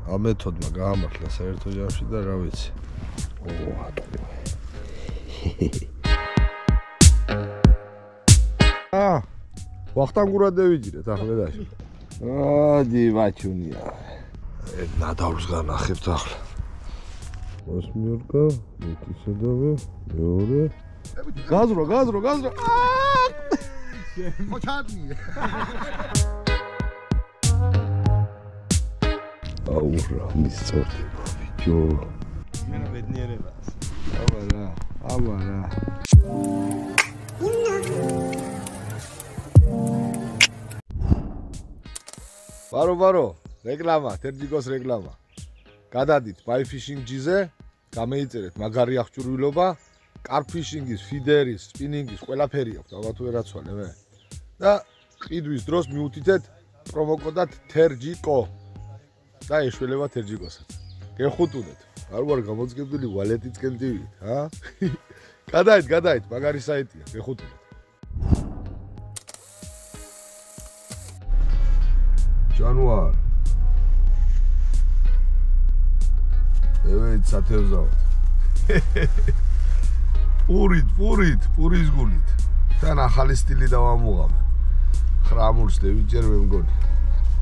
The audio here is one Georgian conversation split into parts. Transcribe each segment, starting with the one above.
ამ მეთოდმა გაამართლა საერთო ჯამში და რა ვიცი. ვახტანგურად დავიჭირეთ ახლა. ადი ბაჩუნია. ნადავლს განახებთ ახლა. Osmiorka, მეთისედავე, მეორე. გაზრო. მოჩადნი. აურა, მისწორდი, ბიჭო. მენა ბედნიერებას. აბარა. ბარო, რეკლამა, თერჯიკოს რეკლამა. გადადით ბაიფიშინგ-ჯიზე, გამეიწერეთ მაგარი აღჭურვილობა, კარფიშინგის, ფიდერის, სპინინგის, ყველაფერი აქვს, ალბათ ვერ აცვალე მე. და ყიდვის დროს მიუთითეთ პრომოკოდად თერჯიკო. და ეშველება თერჯიკოსაც. გეხუტუნეთ. არ ვარ გამოძგებული ვალეტიცკენ დივით, ჰა? გადაით, მაგარი საიტია, გეხუტუნეთ. ჯანუარ ევეით სათევზავთ. პურის გულით. თან ახალი სტილი დავამუღამე. ხრამულს დევიჯერ მე მგონი.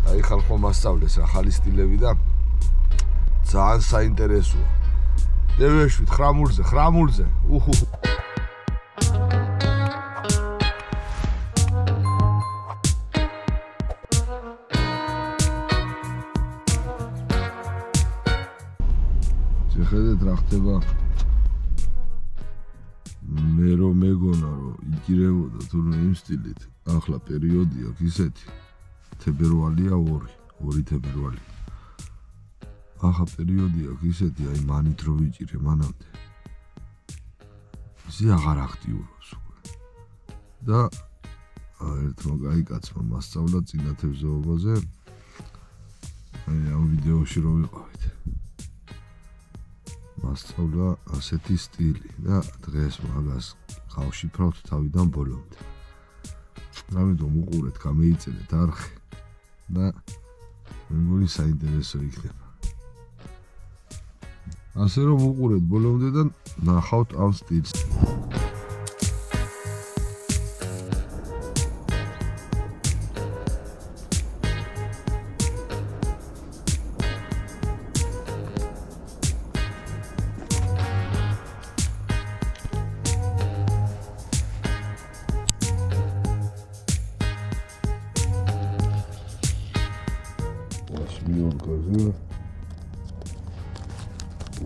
აი ხალხო მასწავლეს ახალი სტილები და ძალიან საინტერესოა. დევეშვით ხრამულზე. ხედეთ რა ხდება. მე რომ მეგონა რომ იჭირებოდა თურმე იმ სტილით, ახლა პერიოდი აქვს ისეთი. თებერვალია 2 თებერვალი. ახლა პერიოდი აქვს ისეთი, აი მანით რო ვიჭირე მანამდე. ისე აღარ აქტიურობს უკვე. და ერთმა გაიკაცმა მასწავლა წინათევზაობაზე. აი ამ ვიდეოში რო ვიყავით. მასწავლა ასეთი სტილი და დღეს მაგას გავშიფრავთ თავიდან ბოლომდე. ამიტომ უყურეთ, გამეიწერეთ არხი და მე მგონი საინტერესო იქნება. ასე რომ უყურეთ ბოლომდე და ნახავთ ამ სტილს. Osmiorka-ზე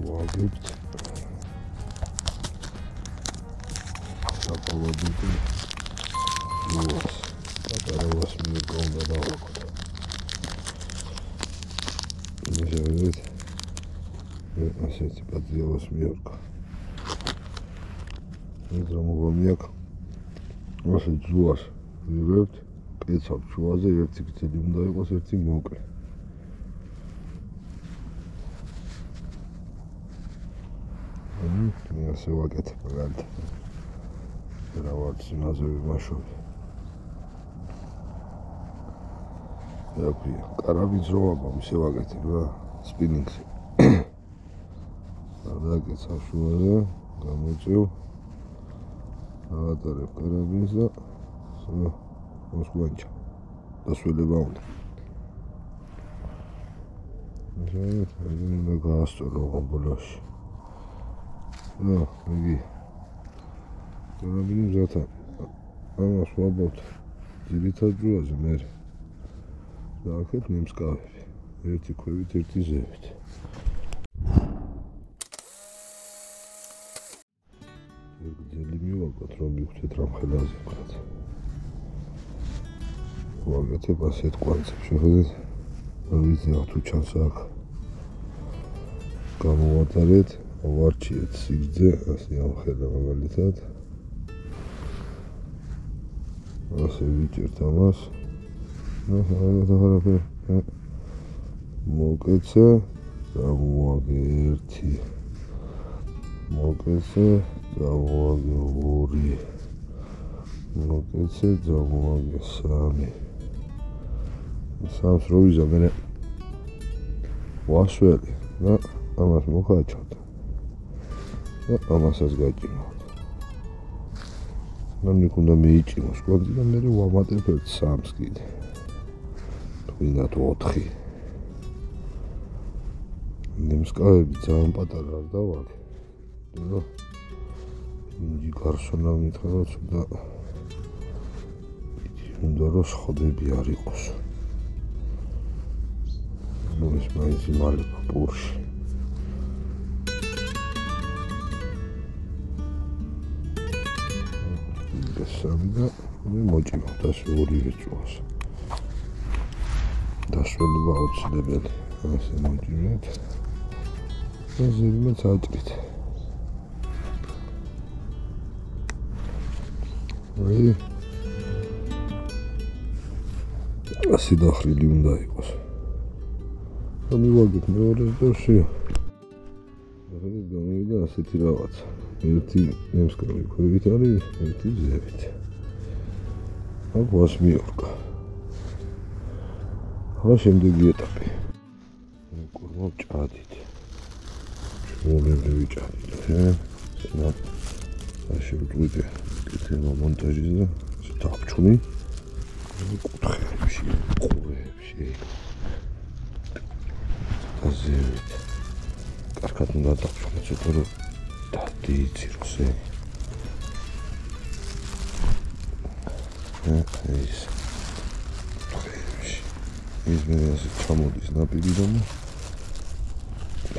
ვაგებთ საპოვადიკო ლუას პატარა osmiorka უნდა დავაკოთ. მიშევით ასეთი პატარა osmiorka. ეს რომ მოგომიაკ ასე ჯუას ვიღებთ კეცავ შუაზე ერთი გრძელი უნდა იყოს, ერთი მოკლე. ასე ვაკეთებ მაგალითად. რა ვარ ძინაზე ვიმაშობ. ეფია, კარაბინს რო ვაბამ ისე ვაკეთებ რა, სპინინგზე. დაგეცავ შუაზე, გამოწევ. ავატარებ კარაბინს და მოსგვანჭა. დასველება უნდა. და გაასწორო ბოლოში. იგი კარაბინი მზათა. ამას ვაბავთ ძირითად ჯუაზე მე. და აქეთ ნემსკავები. ერთი ქვევით, ერთი ზევით. გრძელი მივაკოთ, რომ მივხვდეთ რა ხელაზე ვქრათ. ვაკეთებ ასეთ კვანძებს, შეხედეთ. ვიცი რა თუ ჩანს აქ. გამოვატარეთ, ვარჩიეთ სიგრძე, ასე ამხედა მაგალითად. ასე ვიჭერთ ამას. მოკეცე, დავუვაგე 1. მოკეცე, დავუვაგე 2. მოკეცე, დავუვაგე 3. სამს რო ვიზამენე ვასველი და ამას მოგაჩვენე. და ამასაც გაჭიმავთ. ნამიქ უნდა მეიჭიმოს კვანძი და მე ვამატებ ერთ 3-ს კიდე. თუნდაც 4. ნემსკავები ძალიან პატარა არ დავაგე. და ინჯი გარსონა მითხრა ცოტა უნდა რომ სხდები არ იყოს. ნუ ეს მაინც იმალება პურში. სამი და მე მოჭიმავ ორივე წვას. დასვენება აუცილებელი. ასე მოჭიმეთ. და ზედმეტ აჭრით. აი ასე დახრილი უნდა იყოს. და მივაგეთ მეორეს და შეა. ახლა გამოვიდა ასეთი რაღაცა. ერთი ნემსკავი ქვევით არის, ერთი ზევით. აქ ვასმიორკა. ახლა შემდეგი ეტაპი. კურმავ ჭადით. ჩვეულებრივი ჭადით. და შევწყვიტე კეთება მონტაჟის და დავჩუნი. კუთხეებში, ყურეებში. და ზევით. კარგად უნდა დავჩუნე, ცოტა რომ დიიციროს ეს ის მე ასე ჩამოდის ნაპირი და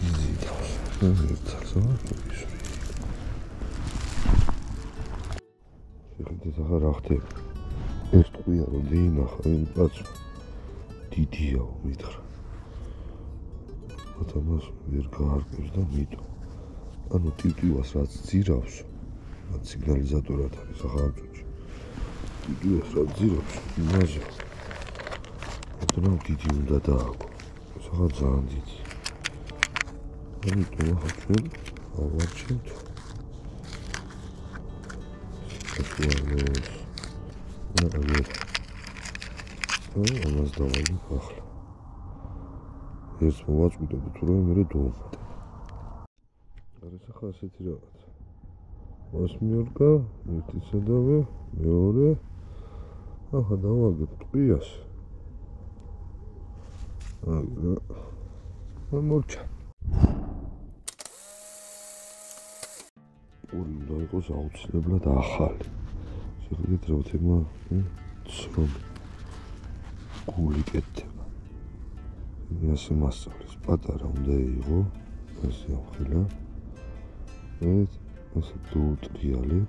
იზიდავს ერთს შეხედეთ ახლა რა ხდება ეს ტყვია რომ დიინახა იმ კაცს დიდია მითხრა ამას ვერ გაარკვევს და მიდო ანუ ტივტივას რაც ძირავს რაც სიგნალიზატორად არის ახლა ამ წუთში ტივტივას რაც ძირავს იმაზე ანუ დიდი უნდა დააგო ახლა ძალიან დიდი ამიტომ ახლა ჩვენ ავარჩევთ ეს ამას დავალებ ახლა ერთს მოვაწყვიტებ თუ რომ მე დავუმატებ არის ახლა ასეთი რაღაც ვასმიორკა ერთი სადავე მეორე ახლა დავაგებ ტყვიას მორჩა ორი უნდა იყოს აუცილებლად ახალი შეხედეთ რა თემა ცრომი გული კეთდება ასე მასწავლის პატარა უნდა იყო ასე ახლა ასე დუტრიალებ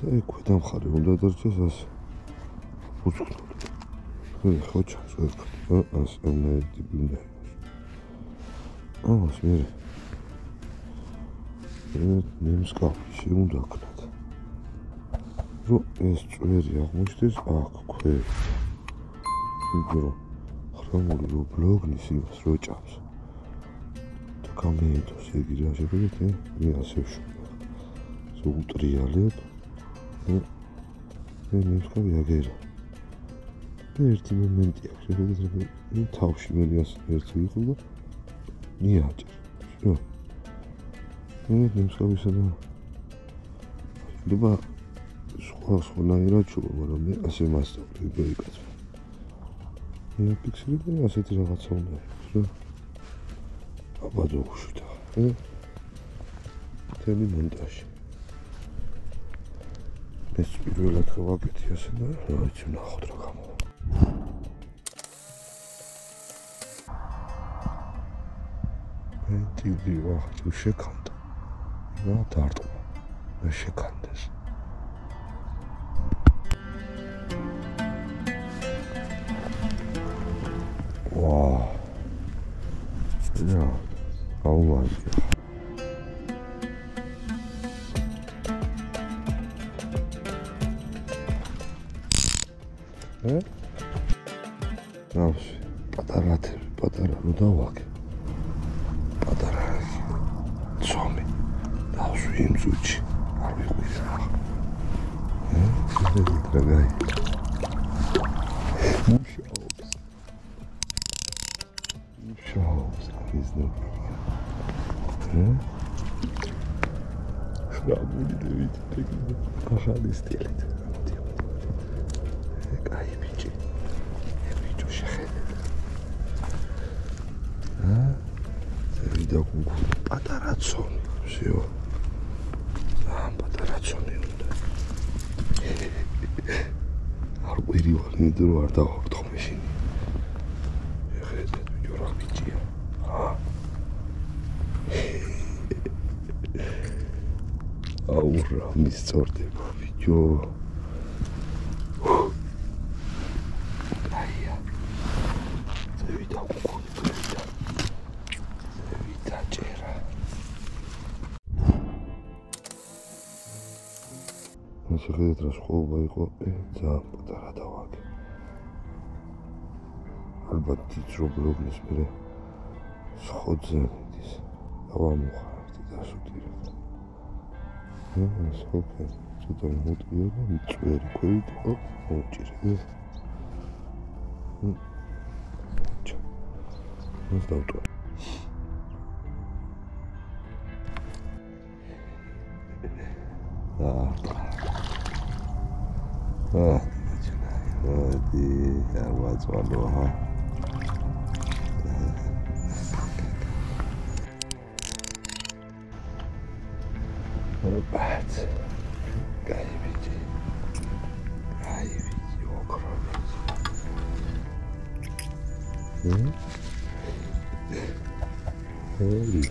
და ეკვეთა მხარე უნდა დარჩეს ასე უცხროდ ხო ჩასვეთ ასე ამერტი უნდა იყოს მერე ნემსკავი შეუნდა ქნათ რომ ეს წვერი აღმოჩნდეს აქ ქვევით მიგრო ხრამული რო ბლოგნის იმას რო ჭამს და გამეიდოს იგი რა შეგვიძლია მე ასე ვშუქნა ზუტრიალებ მე ნემსკავი აგერა და ერთი მომენტი აქვს შეგვიძლია მე თავში მე ერთი ვიყო და მიაჭერ შო ნემსკავისა და შეიძლება სხვანაირად შუა მაგრამ მე ასე მასწავლე გაიკაცვა მე ფიქსირებ და ასეთი რაღაცა უნდა იყოს რა აბადოში და თემი მონტაჟი ეს პირველად გავაკეთე ასე და რა ვიცი ნახოთ რა გამო მე ტივი ვახტი შეკანდა რა დარტყმა მე შეკანდეს ვა რა აუმაზია ნავში პატარა რო დავაგე პატარა ცომი დავშვი იმ წუთში არ ვიყვირე დრაგაი მუშაობს შავს ისნებია. შრაბული დავით ახალი სტილით. კაი ბიჭი. ბიჭო შეხედე. ზევიდა გუგუ პატარა ცონი. всё. პატარა ცონი უნდა. არ ყვირივარ, იმიტომ რომ არ დავხორთხო მეშინი. შეხედე ბიჭო რა ბიჭია. აურა მისწორდება ბიჭო. აია. ზევიდა გუგუ. ზევიდა ჭერა. შეხედეთ რა სხვაობა იყო, ძალიან პატარა დავაგე. ალბათ დიძრობლობის მერე სხოძე მიდის. დავამუხარდი დასუტირებ. სოფე, ცოტა მოტყია და მწვერი ქვევით იყო, მოუჭირე. ჩა. მას დავტოვე. Di what's one ha. But guy biji okrobi. Really.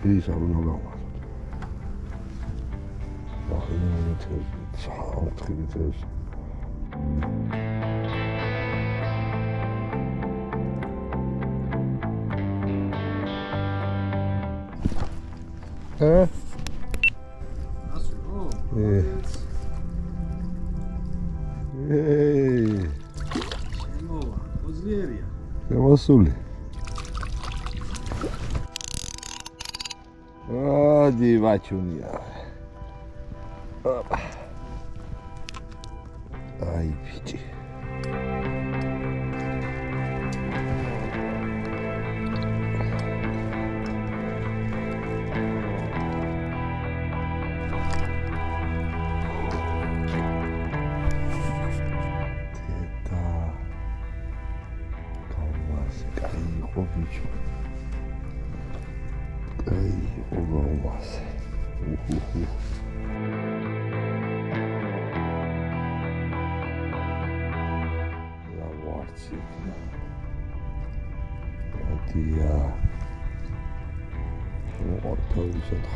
Is er nog wel wat. Mag je niet met het schaal het is. Hè? Hey. Hey. Ja, wat zoel je? Adi vachunia. Ai bici. Teta. Calma, cai o bicho. Cai o gaumas. La guardi. Oddio. Morto di sotto.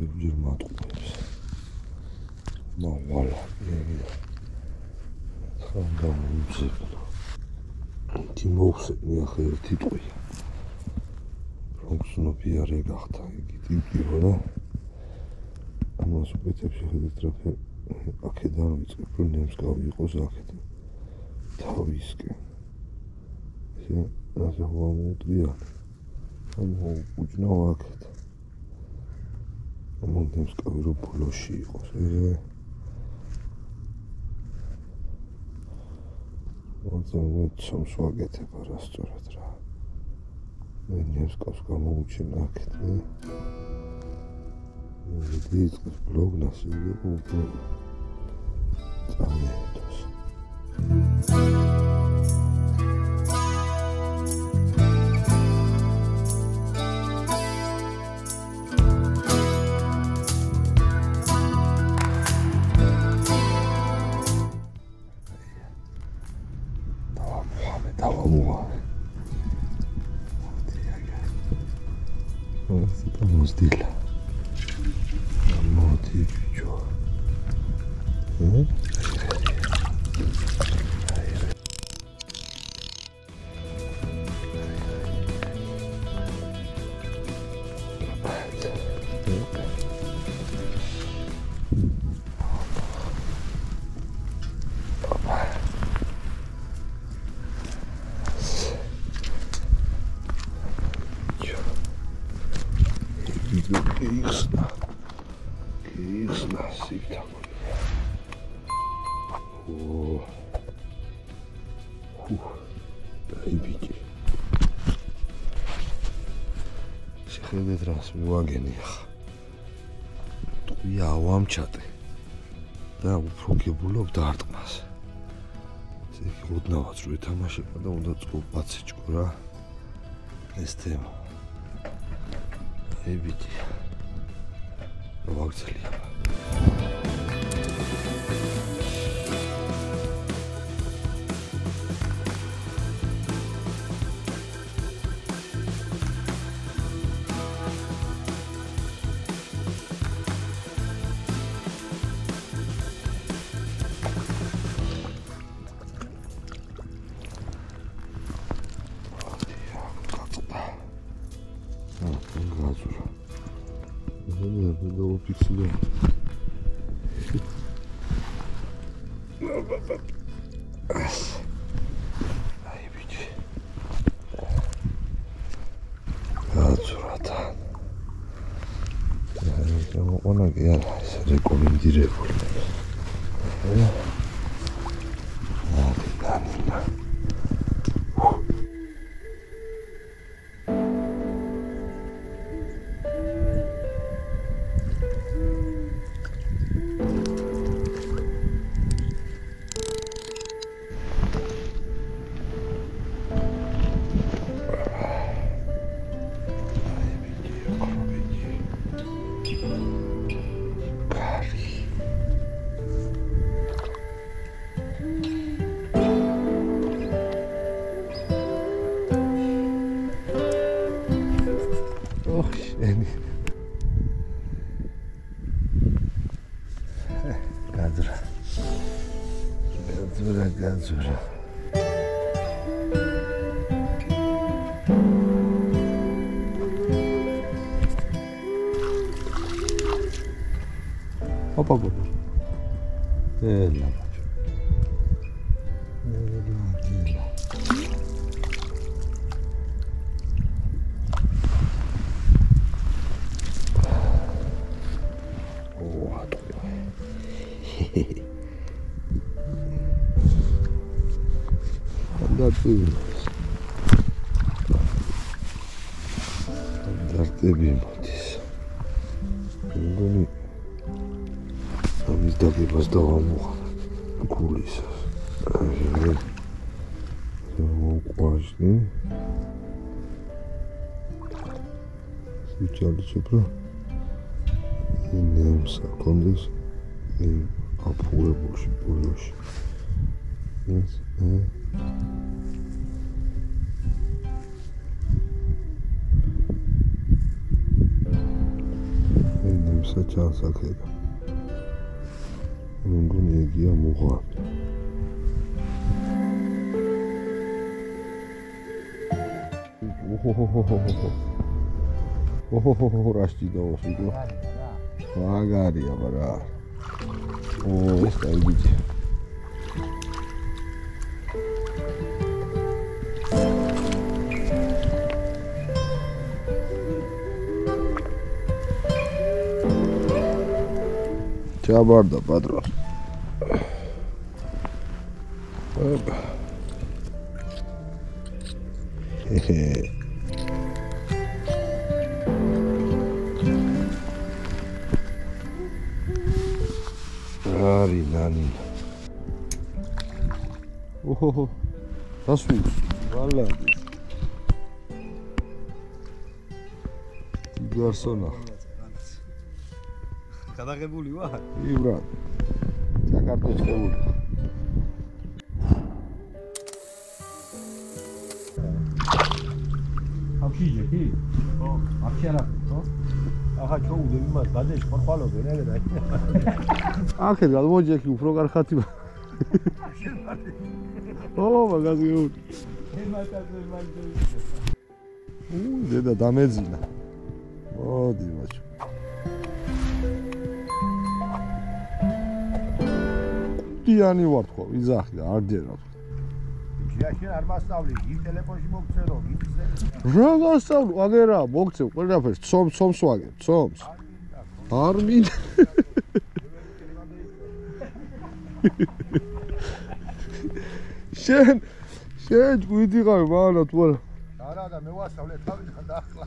ბევრჯერ მატყუებს. მავალა, ხანდა მომწებნო. თიმოუსენი ახლა ერთი ტყვია. რომცნობი არ ეგახთა, იგი ტიპიო და ამას უკეთებ შეხედეთ რა აქედან ვიწყებ, რომ ნემსკავი იყოს აქედან. თავისკენ. ესე ასე მომუტრია. უჯნავა აქეთ. ნემსკავი რო ბოლოში იყოს, ცომს ვაკეთებ არასწორად რა. მე ნემსკავს გამოუჩენ აქეთ. იწყებს ბლოგნას იგი უფრო წამეთოს. ამოღა. Asta mozdila. Modi bicho. Keisna sita. Oh. Baby. შეხედეთ რას მივაგენი ახლა. ტყვია ვამჩატე. და უფრო გებულობ დარტყმას. ეს ოდნავაც რო ეთამაშება და უნდა წყობაც ეჭკო რა. ეს თემა. Baby. ვაგზელია. Rekomendირებული. Gadzura. Opa, opa. Ela. Dardები მოდის. მგონი ამის დაგებას დავამოხარ გულისას. მოყვაშნი. ვიჭალიცებ რა. ნემსა კონდეს აფუებულში ბოლოში. ეს საჭანს აქედა. მგონი ეგია მუღამი. ოჰოჰოჰო რაშტი დავასვიდო. მაგარია ბარა. ეს დაიბიჭე. Чабарда, патрон. Опа. Хе-хе. Ари, нани. Охо-хо. Тасвис. Валадис. Гарсона. გადაღებული ვარ? იბრად. საქართველოს ჩიჯი? ხო. აქ არა, ხო? ახლა ჩოუდები მას ბადეში ხორხვალობე რა. აქეთ გადმოჯექი უფრო კარხათი. ო, მაგაზე უ. დედა დამეძინა. მოდი ბაჭო. დიანი ვარ თქო, ვიზახი და არ ჯერა. შენ არ მასწავლი, იმ ტელეფონში მოგცე რომ იცზე. რა გასწავლო, აგერა, მოგცე ყველაფერს, ცომს ვაგებ, ცომს. არ მინდა. შენ ჯგვიდი ხარ მანო თუ არა. არა და მე ვასწავლე თავიდან და ახლა.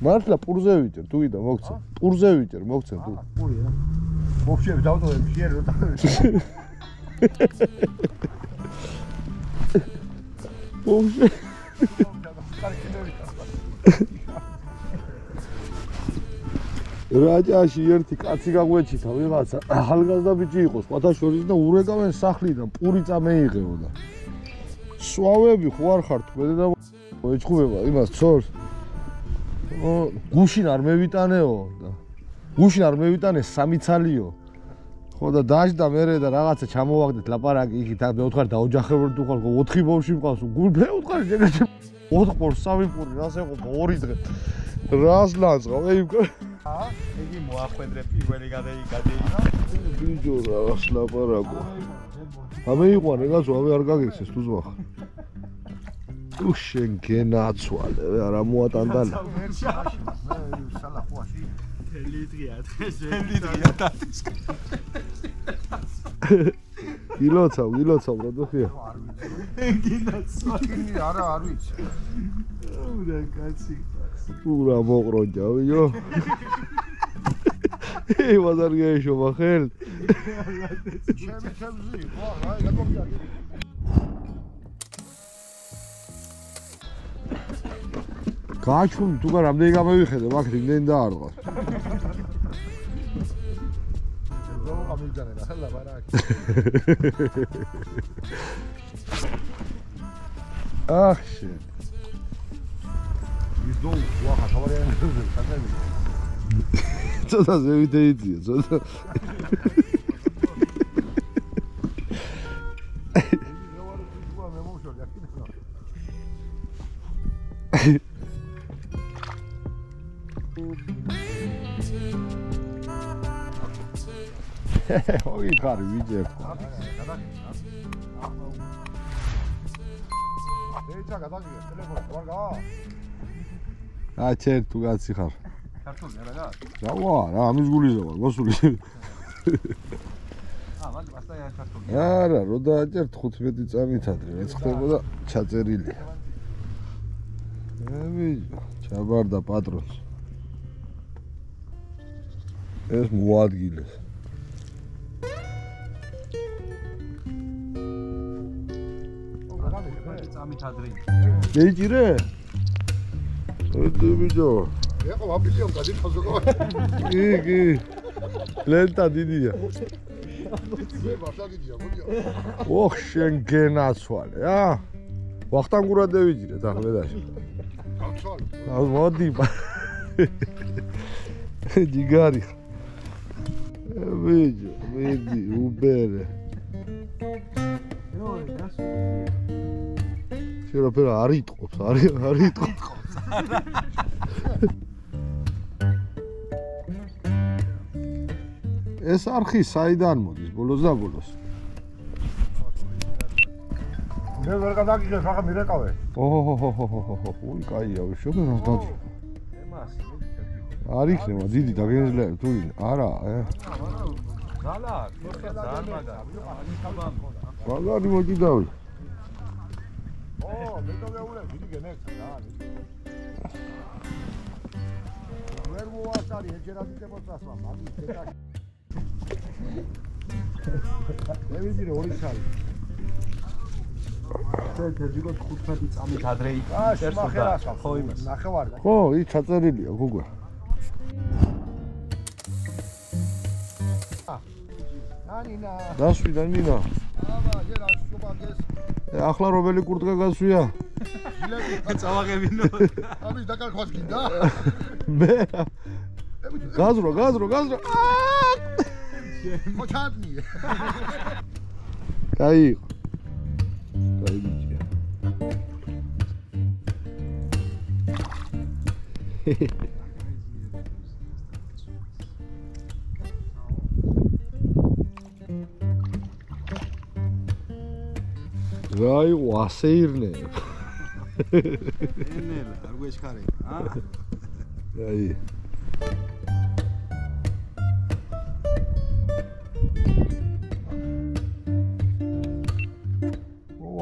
მართლა პურზე ვიჭერ, თუ იდა მოგცე. პურზე ვიჭერ, მოგცე თუ. პური რა. მოგშევ დავდოვებ შენ რო მოგშე. რაჯაში ერთი კაცი გაგვეჩითა ვიღაცა ახალგაზრდა ბიჭი იყო სხვათა შორის და ურეკავენ სახლიდან პური წამეიღეო და სვავები ხო არ ხარ თქვენ და ეჭხუბება იმას ცოლს გუშინ არ მევიტანეო და გუშინ არ მევიტანე სამი ცალიო ხო და დაждდა მერე და რაღაცა ჩამოვაგდეთ ლაპარაკი იქით და მეოთხარ დაოჯახებოდ თუ ხარ 4 ბავშვი მყავს მე უთხარ შეგეჭ 4 ბავშვი სამი პური რას ეყობა 2 დღე რას ლანძღავ ეი იგი მოახვედრე პირველი გადაიგადეინა ბიჭო რაღაც ლაპარაკო ამე იყვარე გასო ამე არ გაგეცეს თუ ზვახ თუ შენ გენაცვალე არა მოატანდალა სალახვაში ლიტრი გილოცავ რა დოხია გილოცავ არა არ ვიცი ურა კაცი ურა მოყრონჯავიო ey ვაზარ გაიშობა ხელ ჩემი ხო აი გადმოგიარე გაჩვენ თუ რამდენი გამევიხედე მაგ იმდენი დაარღვას ზომა გამიჯანა რა ლაბარაკი ах შენ ის დო ვახა თავარიანი ხაზები ცოტა ზევით ეიცია ცოტა ოი ხარი ვიჯერხო დეიცა გადაგია ტელეფონი ვარ გა აჩერ თუ კაცი ხარ ქართული არა გა დავა რა ამის გულიზე ვარ მოსული მაგ მასტაია ქართული არა რო დააჭერ 15 წამით ადრე რაც ხდებოდა ჩაწერილია ვიჯო ჩაბარდა პატრონს ეს მოადგილეს წამით ადრე გეჭირე ვიჯო ეხო აბილიონ გადიხავ ზოგადად კი ლენტა დიდია მე ვარსა დიდია გულია ოხ შენ გენაცვალე ვახტანგურად დავიჭირე დაღლედაში გავცვალე მოდი ჯიგარი ვიჯო მიდი უბერე შეიძლება არ იტყობს არ იტყობს ეს არხი საიდან მოდის ბოლოს და ბოლოს მე ვერ გადაგიგე ხა მირეკავე ოჰოჰოჰოჰოჰო უი კაია შეგნას დაძ არ იქნება დიდი დაგენძლები თუ არა ზალა ძალიან მაგარი მოკიდავი მე তো ვეულე დიდი გენექ რა ვერ მოასარი ეჯერადი დემონსტრაცია მაგის დეტა მე ვიზირე 2 წელი შეიძლება ჯიგო 15 წამით ადრე წერს ხო იმას ნახევარი ხო ის ჩაწერილია გუგა ნანა დასვიდა ნინა აბა ჯერ ასუბაგეს ახლა რომელი კურტკა გასვია წავაღებინო. ამის დაკარგვას გინდა? მე გაზრო. მოჩადნი. კაი ბიჭია. რაი ვასეირნე. ენელა, არ გვეჩქარება, აი.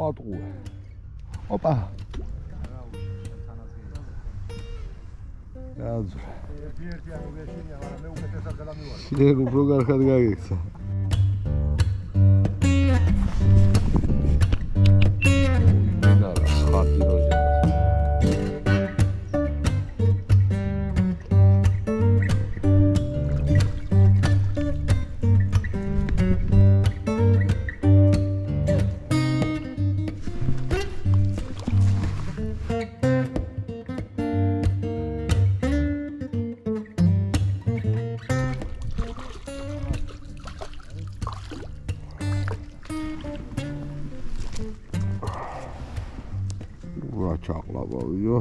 ვატყუე. ოპა. გაზრა. ერთი ამოგეშინია, მაგრამ მე უკეთესად გადამივარ. შენ უფრო კარგად გაგიქცა. ნარა, ხატი როჟა. ჩაყლავავიო.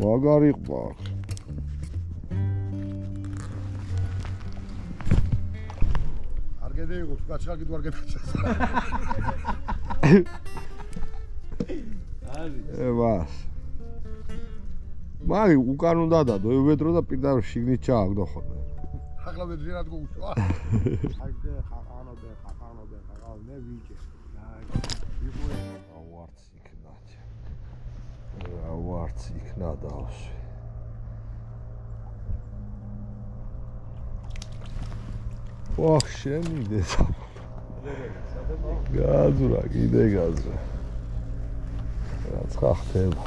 მაგარი ყბა. არ გედეიღოს, გაჩხალ კიდევ არ გეფიცეს. ევას. მაი უკან უნდა დადო, ევედრო და პირდაპირ შიგნით ჩააგდო ხოლმე. ახლა ვეძრად გუშვა. აიდე ხაყანობე, მე ვიჭე. ავარც იქნა დავსვი. ოხ, შენი დედა. გაზრა, კიდე გაზრა. რაც ხახტება.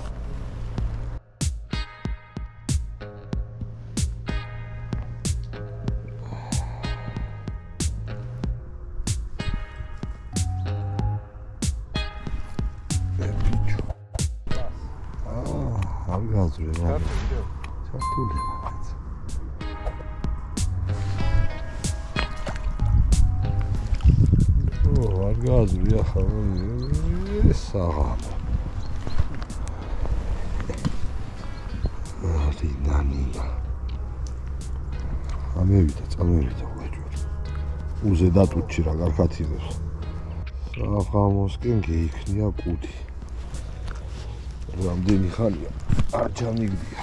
გაზრე რა. ჩართული რაღაც. არ გაზრე ახლა საღამო. ნანინა. ამევიდა, წამევიდა ვაჭვარ. უზე დატუჩი რა კარგად იღებს. საღამოსკენ გეიქნია კუდი. რამდენი ხანია არ ჩამიგდია.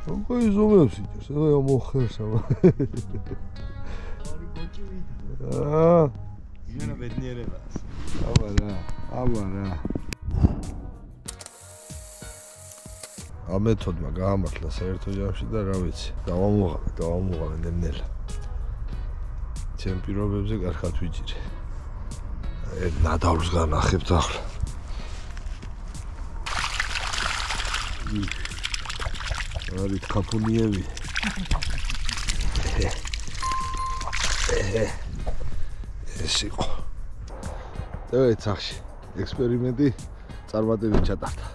როგორ ზომებს იჭერს, ეხლა მოხერს ამა. იმენა ბედნიერებას. აბა რა. ამ მეთოდმა გაამართლა საერთო ჯამში და რა ვიცი, დავამოღალე ნელ-ნელა. ჩემ პირობებზე კარგად ვიჭირე. ნადავლს განახებთ ახლა. არის ხაფუნიები. ეს იყო. დავით სახში ექსპერიმენტი წარმატებით ჩატარდა.